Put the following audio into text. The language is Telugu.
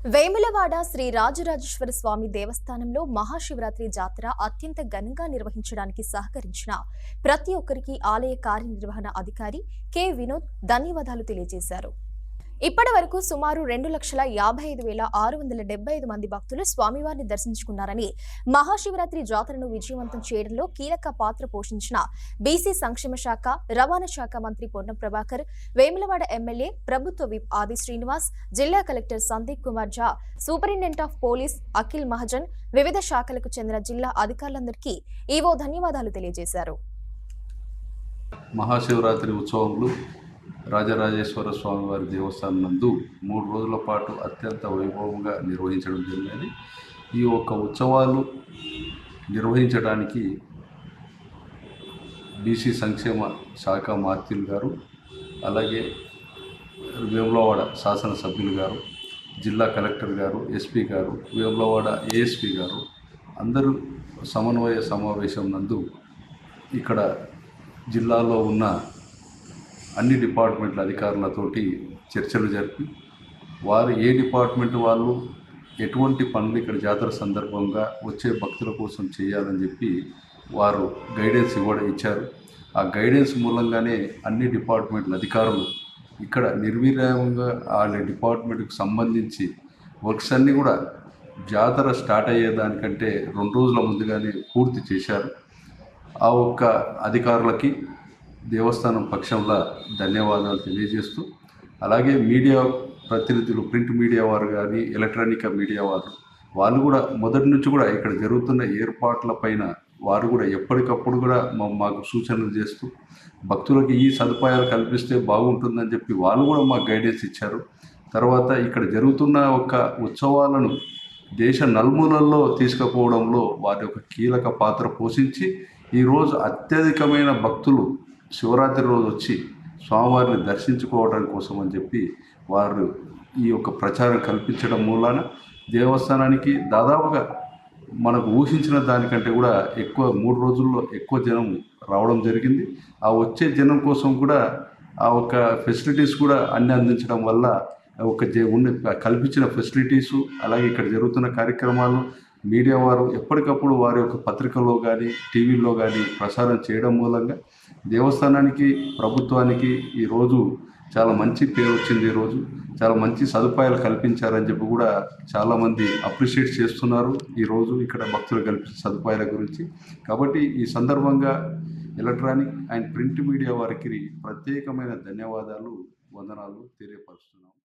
వేములవాడ శ్రీ రాజరాజేశ్వర స్వామి దేవస్థానంలో మహాశివరాత్రి జాతర అత్యంత ఘనంగా నిర్వహించడానికి సహకరించిన ప్రతి ఒక్కరికి ఆలయ కార్యనిర్వహణ అధికారి కె వినోద్ ధన్యవాదాలు తెలియజేశారు. ఇప్పటి వరకు సుమారు 2,55,675 మంది భక్తులు స్వామివారిని దర్శించుకున్నారని, మహాశివరాత్రి జాతరను విజయవంతం చేయడంలో కీలక పాత్ర పోషించిన బీసీ సంక్షేమ శాఖ, రవాణా శాఖ మంత్రి పొన్నం ప్రభాకర్, వేములవాడ ఎమ్మెల్యే ప్రభుత్వ విప్ ఆది శ్రీనివాస్, జిల్లా collector Sandeep Kumar Jha, superintendent of police Akhil Mahajan, వివిధ శాఖలకు చెందిన జిల్లా అధికారులందరికీ ఈవో ధన్యవాదాలు తెలియజేశారు. మహాశివరాత్రి ఉత్సవంలో రాజరాజేశ్వర స్వామివారి దేవస్థానం నందు 3 రోజుల పాటు అత్యంత వైభవంగా నిర్వహించడం జరిగినది. ఈ యొక్క ఉత్సవాలు నిర్వహించడానికి బీసీ సంక్షేమ శాఖ మాత్యులు గారు, అలాగే వేములవాడ శాసనసభ్యులు గారు, జిల్లా కలెక్టర్ గారు, ఎస్పీ గారు, వేములవాడ ఏఎస్పీ గారు అందరూ సమన్వయ సమావేశం నందు ఇక్కడ జిల్లాలో ఉన్న అన్ని డిపార్ట్మెంట్ల అధికారులతోటి చర్చలు జరిపి, వారు ఏ డిపార్ట్మెంట్ వాళ్ళు ఎటువంటి పనులు ఇక్కడ జాతర సందర్భంగా వచ్చే భక్తుల కోసం చేయాలని చెప్పి వారు గైడెన్స్ ఇచ్చారు. ఆ గైడెన్స్ మూలంగానే అన్ని డిపార్ట్మెంట్ల అధికారులు ఇక్కడ నిర్విరామంగా ఆ డిపార్ట్మెంట్కి సంబంధించి వర్క్స్ అన్నీ కూడా జాతర స్టార్ట్ అయ్యేదానికంటే 2 రోజుల ముందుగానే పూర్తి చేశారు. ఆ ఒక్క అధికారులకి దేవస్థానం పక్షంలో ధన్యవాదాలు తెలియజేస్తూ, అలాగే మీడియా ప్రతినిధులు, ప్రింట్ మీడియా వారు కానీ, ఎలక్ట్రానిక్ మీడియా వాళ్ళు కూడా మొదటి నుంచి కూడా ఇక్కడ జరుగుతున్న ఏర్పాట్ల పైన వారు కూడా ఎప్పటికప్పుడు కూడా మాకు సూచనలు చేస్తూ, భక్తులకు ఈ సదుపాయాలు కల్పిస్తే బాగుంటుందని చెప్పి వాళ్ళు కూడా మాకు గైడెన్స్ ఇచ్చారు. తర్వాత ఇక్కడ జరుగుతున్న ఒక ఉత్సవాలను దేశ నలుమూలల్లో తీసుకుపోవడంలో వారి యొక్క కీలక పాత్ర పోషించి ఈరోజు అత్యధికమైన భక్తులు శివరాత్రి రోజు వచ్చి స్వామివారిని దర్శించుకోవడం కోసం అని చెప్పి వారు ఈ యొక్క ప్రచారం కల్పించడం మూలాన దేవస్థానానికి దాదాపుగా మనకు ఊహించిన దానికంటే కూడా ఎక్కువ 3 రోజుల్లో ఎక్కువ జనం రావడం జరిగింది. ఆ వచ్చే జనం కోసం కూడా ఆ ఒక ఫెసిలిటీస్ కూడా అన్ని అందించడం వల్ల కల్పించిన ఫెసిలిటీసు, అలాగే ఇక్కడ జరుగుతున్న కార్యక్రమాలు మీడియా వారు ఎప్పటికప్పుడు వారి యొక్క పత్రికల్లో కానీ, టీవీల్లో కానీ ప్రసారం చేయడం మూలంగా దేవస్థానానికి, ప్రభుత్వానికి ఈరోజు చాలా మంచి పేరు వచ్చింది. ఈరోజు చాలా మంచి సదుపాయాలు కల్పించారని చెప్పి కూడా చాలామంది అప్రిషియేట్ చేస్తున్నారు ఈరోజు ఇక్కడ భక్తులు కల్పించిన సదుపాయాల గురించి. కాబట్టి ఈ సందర్భంగా ఎలక్ట్రానిక్ అండ్ ప్రింట్ మీడియా వారికి ప్రత్యేకమైన ధన్యవాదాలు, వందనాలు తెలియపరుస్తున్నాను.